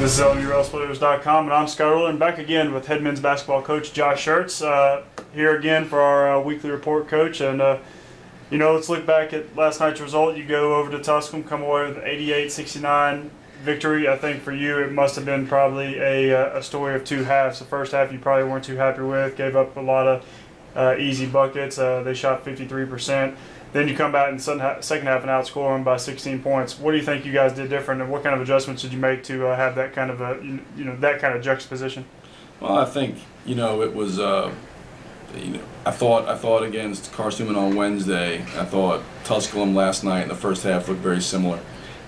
This is LMU and I'm Scott Earler, and back again with head men's basketball coach Josh Schertz. Here again for our weekly report, Coach. And let's look back at last night's result. You go over to Tusculum, come away with an 88-69 victory. I think for you it must have been probably a story of two halves. The first half you probably weren't too happy with, gave up a lot of easy buckets. They shot 53%. Then you come back in the second half and outscore them by 16 points. What do you think you guys did different, and what kind of adjustments did you make to have that kind of that kind of juxtaposition? Well, I think it was. I thought against Carson on Wednesday. I thought Tusculum last night in the first half looked very similar.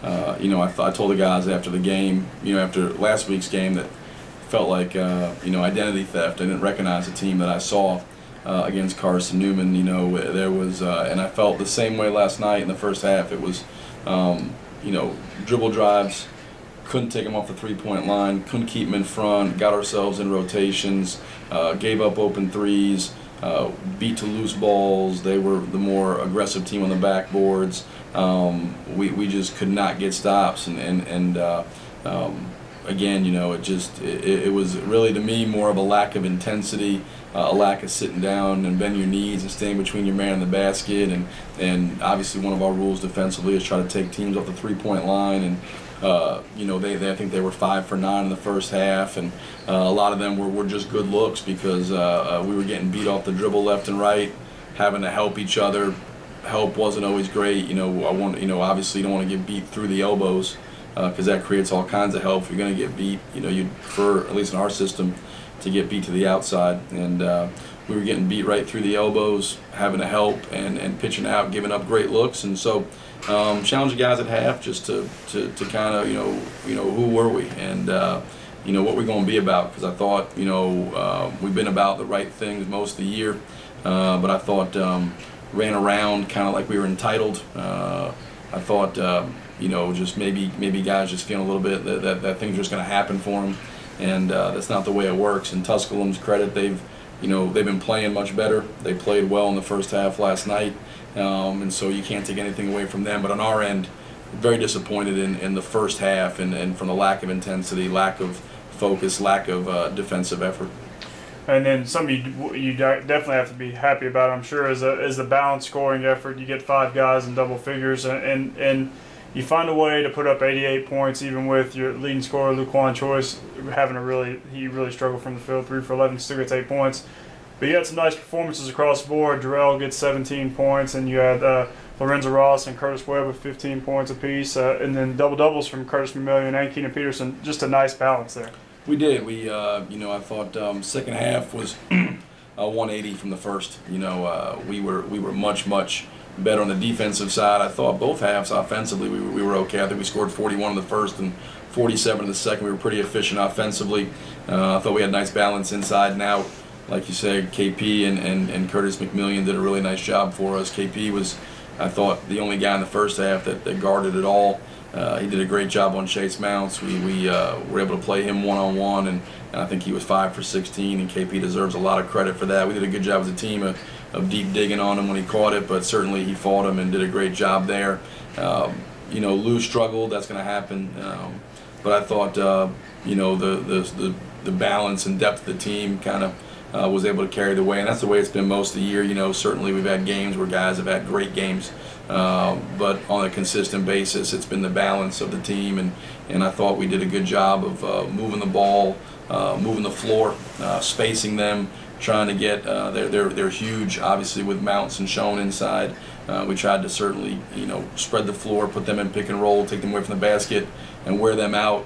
I told the guys after the game, after last week's game, that felt like identity theft. I didn't recognize the team that I saw against Carson Newman. There was, and I felt the same way last night in the first half. It was, dribble drives, couldn't take them off the three-point line, couldn't keep them in front, got ourselves in rotations, gave up open threes, beat to loose balls. They were the more aggressive team on the backboards. We just could not get stops, and again, it was really, to me, more of a lack of intensity, a lack of sitting down and bending your knees and staying between your man and the basket, and obviously one of our rules defensively is try to take teams off the three-point line, and I think they were 5 for 9 in the first half, and a lot of them were just good looks because we were getting beat off the dribble left and right, having to help each other. Help wasn't always great. Obviously you don't want to get beat through the elbows, because that creates all kinds of help. If you're going to get beat, you'd prefer, at least in our system, to get beat to the outside. And we were getting beat right through the elbows, having to help and pitching out, giving up great looks. And so challenge the guys at half just to kind of, who were we and, what we're going to be about. Because I thought, we've been about the right things most of the year. But I thought ran around kind of like we were entitled. I thought, just maybe guys just feeling a little bit that things are just going to happen for them, and that's not the way it works. And Tusculum's credit, they've been playing much better. They played well in the first half last night, and so you can't take anything away from them. But on our end, very disappointed in the first half and from the lack of intensity, lack of focus, lack of defensive effort. And then something you definitely have to be happy about, I'm sure, is a balanced scoring effort. You get 5 guys in double figures, and you find a way to put up 88 points, even with your leading scorer, Luquan Choice, he really struggled from the field, 3 for 11, still gets 8 points. But you had some nice performances across the board. Jarrell gets 17 points, and you had Lorenzo Ross and Curtis Webb with 15 points apiece, and then double-doubles from Curtis Mamillion and Keenan Peterson. Just a nice balance there. We did. I thought second half was 180 from the first. We were much better on the defensive side. I thought both halves offensively we were okay. I think we scored 41 in the first and 47 in the second. We were pretty efficient offensively. I thought we had nice balance inside and out. Like you said, KP and Curtis McMillian did a really nice job for us. KP was, I thought, the only guy in the first half that guarded it all. He did a great job on Chase Mounts. We were able to play him one-on-one, and I think he was 5 for 16, and KP deserves a lot of credit for that. We did a good job as a team of deep digging on him when he caught it, but certainly he fought him and did a great job there. Lou struggled. That's going to happen. But I thought, the balance and depth of the team kind of was able to carry the way, and that's the way it's been most of the year. Certainly we've had games where guys have had great games, but on a consistent basis, it's been the balance of the team, and I thought we did a good job of moving the ball, moving the floor, spacing them, trying to get they're huge, obviously, with Mounts and Schoen inside. We tried to certainly spread the floor, put them in pick and roll, take them away from the basket, and wear them out.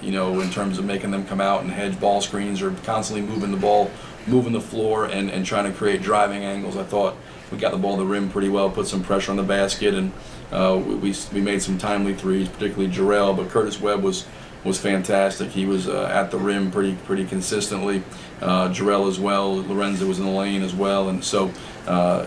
In terms of making them come out and hedge ball screens or constantly moving the ball, moving the floor, and trying to create driving angles. I thought we got the ball to the rim pretty well, put some pressure on the basket, and we made some timely threes, particularly Jarrell. But Curtis Webb was fantastic. He was at the rim pretty consistently. Jarrell as well. Lorenzo was in the lane as well, and so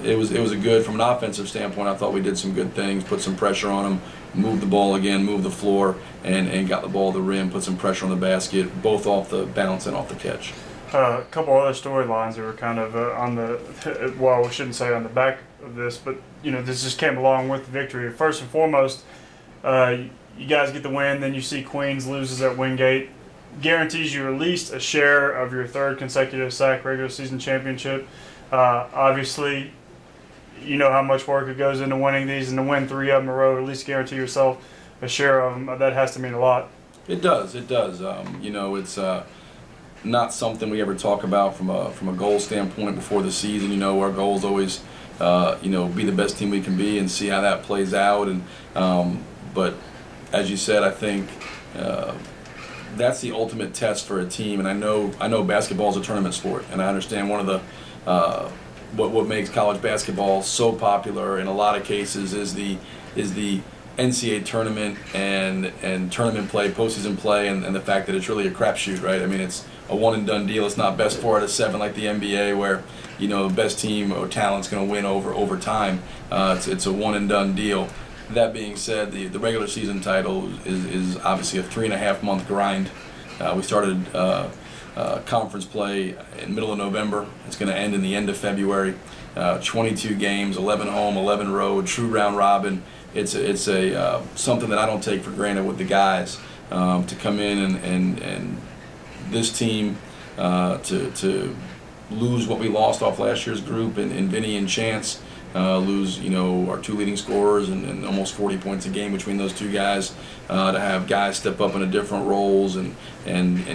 it was a good, from an offensive standpoint. I thought we did some good things, put some pressure on him, moved the ball again, moved the floor, and got the ball to the rim, put some pressure on the basket, both off the bounce and off the catch. A couple other storylines that were kind of on the, well, we shouldn't say on the back of this, but this just came along with the victory. First and foremost, you guys get the win, then you see Queens loses at Wingate. Guarantees you at least a share of your third consecutive SAC regular season championship. Obviously, you know how much work it goes into winning these, and to win 3 of them in a row, at least guarantee yourself a share of them. That has to mean a lot. It does. It does. You know, it's not something we ever talk about from a goal standpoint before the season. You know, our goal is always, you know, be the best team we can be and see how that plays out. And but as you said, I think that's the ultimate test for a team. And I know basketball is a tournament sport, and I understand one of the what makes college basketball so popular in a lot of cases is the NCAA tournament and tournament play, postseason play, and the fact that it's really a crapshoot, right? I mean, it's a one and done deal. It's not best 4 out of 7 like the NBA, where you know the best team or talent's going to win over time. It's a one and done deal. That being said, the regular season title is obviously a 3.5 month grind. We started conference play in middle of November. It's going to end in the end of February. 22 games, 11 home, 11 road, true round robin. It's a something that I don't take for granted with the guys to come in and this team to lose what we lost off last year's group in Vinny and Chance. Lose, you know, our 2 leading scorers and almost 40 points a game between those 2 guys. To have guys step up into different roles and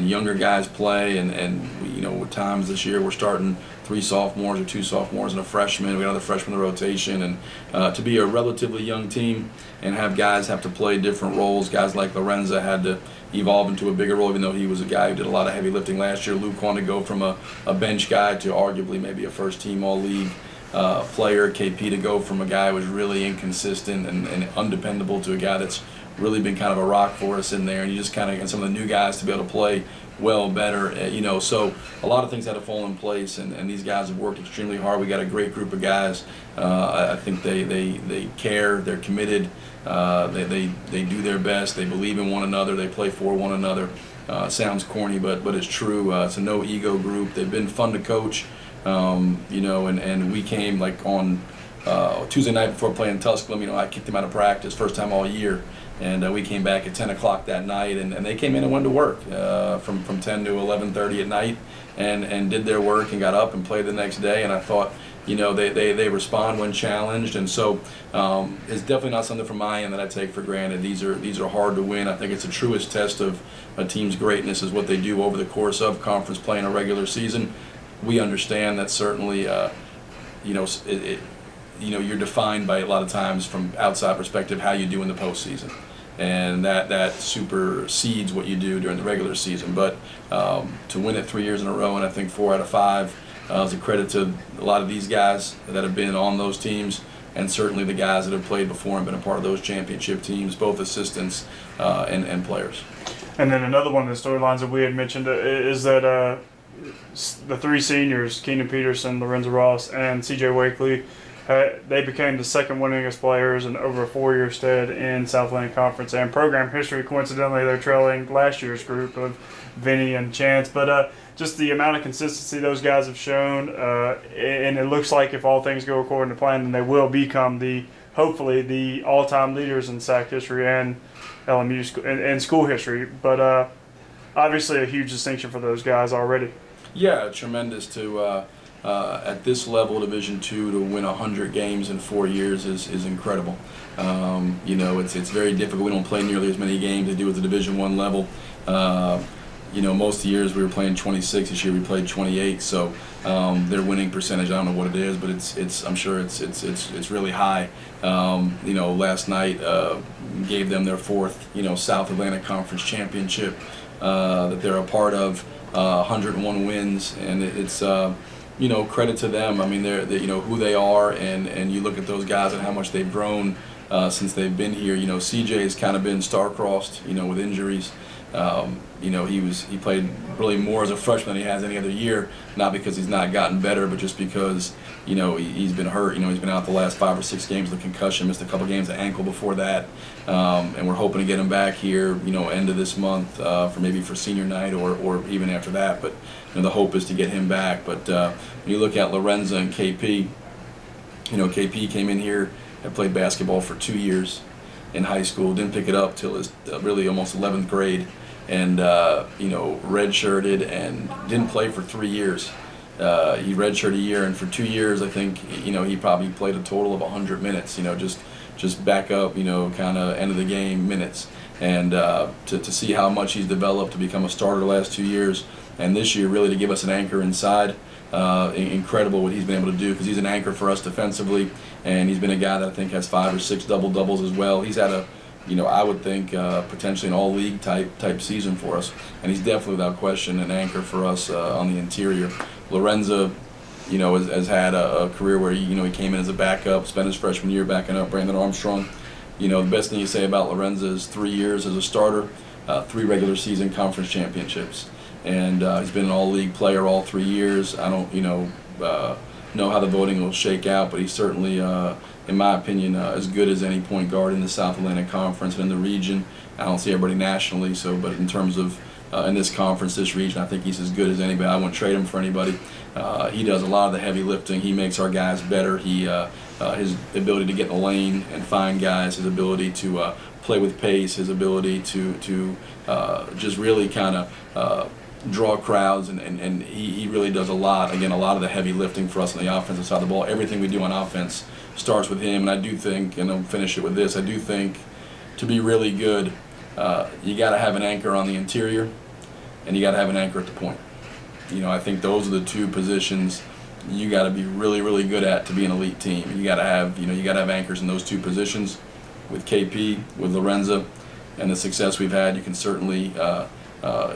younger guys play and you know, at times this year we're starting 3 sophomores or 2 sophomores and a freshman. We got another freshman in the rotation, and to be a relatively young team and have guys have to play different roles. Guys like Lorenza had to evolve into a bigger role, even though he was a guy who did a lot of heavy lifting last year. Luke wanted to go from a bench guy to arguably maybe a first team all-league player. KP to go from a guy who was really inconsistent and undependable to a guy that's really been kind of a rock for us in there. And you just kind of get some of the new guys to be able to play well, better, you know. So a lot of things had to fall in place, and these guys have worked extremely hard. We got a great group of guys. I think they care, they're committed, they do their best, they believe in one another, they play for one another. Sounds corny, but it's true. It's a no ego group. They've been fun to coach. You know, and we came like on Tuesday night before playing Tusculum. You know, I kicked them out of practice, first time all year, and we came back at 10 o'clock that night, and they came in and went to work from 10 to 11:30 at night, and did their work and got up and played the next day. And I thought, you know, they respond when challenged, and so it's definitely not something from my end that I take for granted. These are hard to win. I think it's the truest test of a team's greatness is what they do over the course of conference play in a regular season. We understand that certainly, you know, you know, you're defined by a lot of times from outside perspective how you do in the postseason, and that supersedes what you do during the regular season. But to win it 3 years in a row, and I think 4 out of 5, is a credit to a lot of these guys that have been on those teams, and certainly the guys that have played before and been a part of those championship teams, both assistants and players. And then another one of the storylines that we had mentioned is that the 3 seniors, Keenan Peterson, Lorenzo Ross, and CJ Wakely, they became the second winningest players in over a 4-year stead in Southland Conference and program history. Coincidentally, they're trailing last year's group of Vinny and Chance. But just the amount of consistency those guys have shown, and it looks like if all things go according to plan, then they will become hopefully the all-time leaders in SAC history and LMU and school history. But obviously a huge distinction for those guys already. Yeah, tremendous to at this level, Division II, to win 100 games in 4 years is incredible. You know, it's very difficult. We don't play nearly as many games as they do at the Division I level. You know, most of the years we were playing 26. This year we played 28. So their winning percentage, I don't know what it is, but it's I'm sure it's really high. You know, last night gave them their 4th, you know, South Atlantic Conference championship that they're a part of. 101 wins, and it's you know, credit to them. I mean, they're you know who they are, and you look at those guys and how much they've grown since they've been here. You know, CJ has kind of been star-crossed, you know, with injuries. You know, he played really more as a freshman than he has any other year, not because he's not gotten better, but just because, you know, he's been hurt. You know, he's been out the last 5 or 6 games with concussion, missed a couple games of ankle before that, and we're hoping to get him back here, you know, end of this month for senior night or even after that. But you know, the hope is to get him back. But when you look at Lorenza and KP, you know, KP came in here and played basketball for 2 years. in high school. Didn't pick it up till his really almost 11th grade, and redshirted and didn't play for 3 years. He redshirted a year, and for 2 years, I think he probably played a total of 100 minutes. Just back up, kind of end of the game minutes, and to see how much he's developed to become a starter the last 2 years, and this year really to give us an anchor inside. Incredible what he's been able to do, because he's an anchor for us defensively, and he's been a guy that I think has 5 or 6 double-doubles as well. He's had a, I would think potentially an all-league type season for us, and he's definitely without question an anchor for us on the interior. Lorenzo, has had a career where he came in as a backup, spent his freshman year backing up Brandon Armstrong. The best thing you say about Lorenzo is 3 years as a starter, 3 regular season conference championships. And he's been an all-league player all 3 years. I don't, know how the voting will shake out, but he's certainly, in my opinion, as good as any point guard in the South Atlantic Conference and in the region. I don't see everybody nationally, but in terms of in this conference, this region, I think he's as good as anybody. I wouldn't trade him for anybody. He does a lot of the heavy lifting. He makes our guys better. His ability to get in the lane and find guys, his ability to play with pace, his ability to just really kind of draw crowds, and he really does a lot. Again, a lot of the heavy lifting for us on the offensive side of the ball. Everything we do on offense starts with him, and I do think, and I'll finish it with this, I do think to be really good, you got to have an anchor on the interior, and you got to have an anchor at the point. I think those are the 2 positions you got to be really, really good at to be an elite team. You got to have, anchors in those 2 positions. With KP, with Lorenzo, and the success we've had, you can certainly.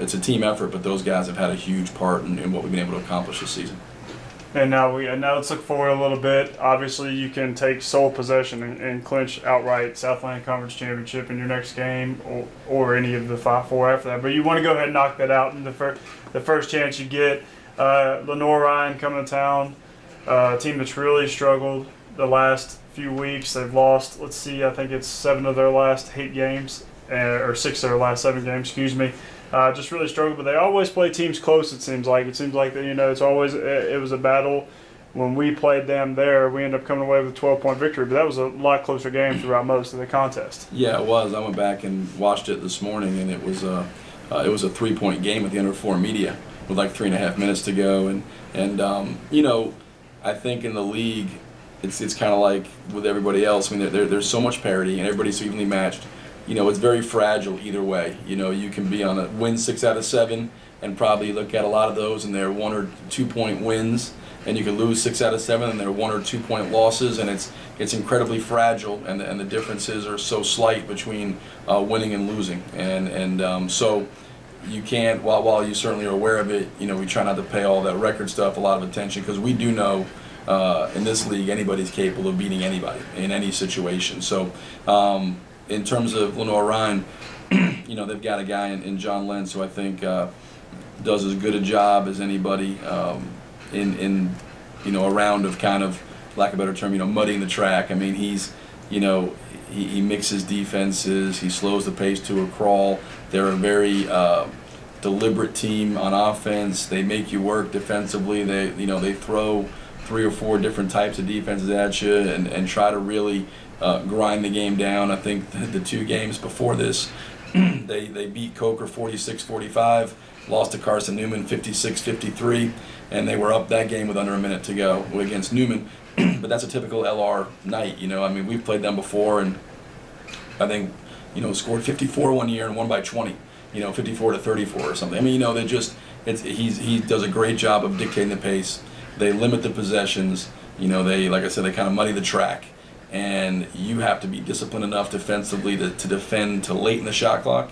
It's a team effort, but those guys have had a huge part in what we've been able to accomplish this season. And now let's look forward a little bit. Obviously, you can take sole possession and clinch outright South Atlantic Conference Championship in your next game, or any of the 4 after that. But you want to go ahead and knock that out in the first chance you get. Lenore Ryan coming to town, a team that's really struggled the last few weeks. They've lost, I think it's 7 of their last 8 games, or 6 of their last 7 games, excuse me. Just really struggled, but they always play teams close. It seems like it's always it was a battle. When we played them there, we ended up coming away with a 12-point victory, but that was a lot closer game throughout most of the contest. Yeah, it was. I went back and watched it this morning, and it was a 3-point game at the Under 4 media with like 3.5 minutes to go, and I think in the league, it's kind of like with everybody else. I mean, there's so much parity, and everybody's so evenly matched. It's very fragile either way. You can be on a win 6 out of 7 and probably look at a lot of those and they're 1 or 2 point wins, and you can lose 6 out of 7 and they're 1 or 2 point losses, and it's incredibly fragile, and the differences are so slight between winning and losing, and so you can't, while you certainly are aware of it, we try not to pay all that record stuff a lot of attention, because we do know in this league anybody's capable of beating anybody in any situation. So in terms of Lenore Ryan, they've got a guy in John Lentz who I think does as good a job as anybody in a round of kind of, lack of a better term, muddying the track. I mean, he mixes defenses, he slows the pace to a crawl. They're a very deliberate team on offense. They make you work defensively. They throw 3 or 4 different types of defenses at you and try to really grind the game down. I think the 2 games before this, they beat Coker 46-45, lost to Carson Newman 56-53, and they were up that game with under a minute to go against Newman. But that's a typical LR night. I mean, we've played them before, and I think scored 54 one year and won by 20. 54-34 or something. I mean, they just he does a great job of dictating the pace. They limit the possessions. They, like I said, they kind of muddy the track. And you have to be disciplined enough defensively to defend to late in the shot clock.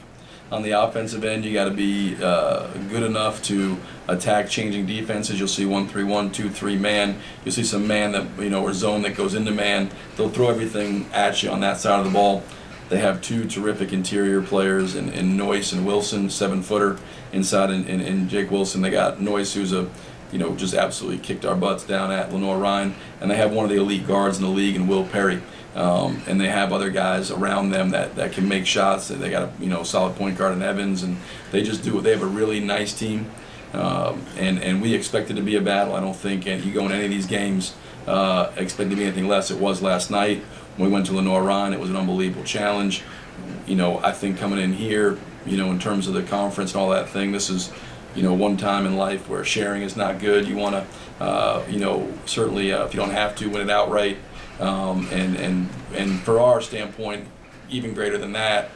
On the offensive end, you got to be good enough to attack changing defenses. You'll see 1-3-1, 2-3 man. You'll see some man that or zone that goes into man. They'll throw everything at you on that side of the ball. They have 2 terrific interior players in Noyce and Wilson, 7-footer inside, and Jake Wilson. They got Noyce, who's just absolutely kicked our butts down at Lenore Ryan, and they have one of the elite guards in the league in Will Perry, and they have other guys around them that can make shots. They got a solid point guard in Evans, and they just do. They have a really nice team. And we expect it to be a battle. I don't think you go in any of these games expect to be anything less. It was last night when we went to Lenoir-Rhyne. It was an unbelievable challenge. I think coming in here, in terms of the conference and all that thing, this is, one time in life where sharing is not good. You want to, certainly if you don't have to, win it outright. And for our standpoint, even greater than that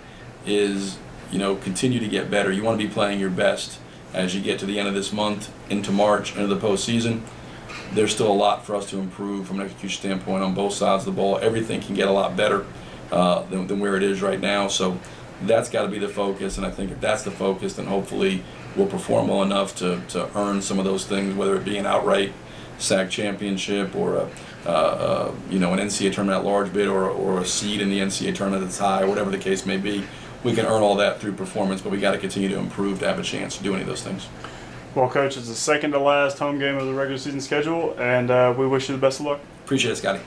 is, continue to get better. You want to be playing your best as you get to the end of this month, into March, into the postseason. There's still a lot for us to improve from an execution standpoint on both sides of the ball. Everything can get a lot better than where it is right now. So that's got to be the focus. And I think if that's the focus, then hopefully we'll perform well enough to earn some of those things, whether it be an outright SAC championship or an NCAA tournament at large bid or a seed in the NCAA tournament that's high, whatever the case may be. We can earn all that through performance, but we got to continue to improve to have a chance to do any of those things. Well, Coach, it's the second to last home game of the regular season schedule, and we wish you the best of luck. Appreciate it, Scotty.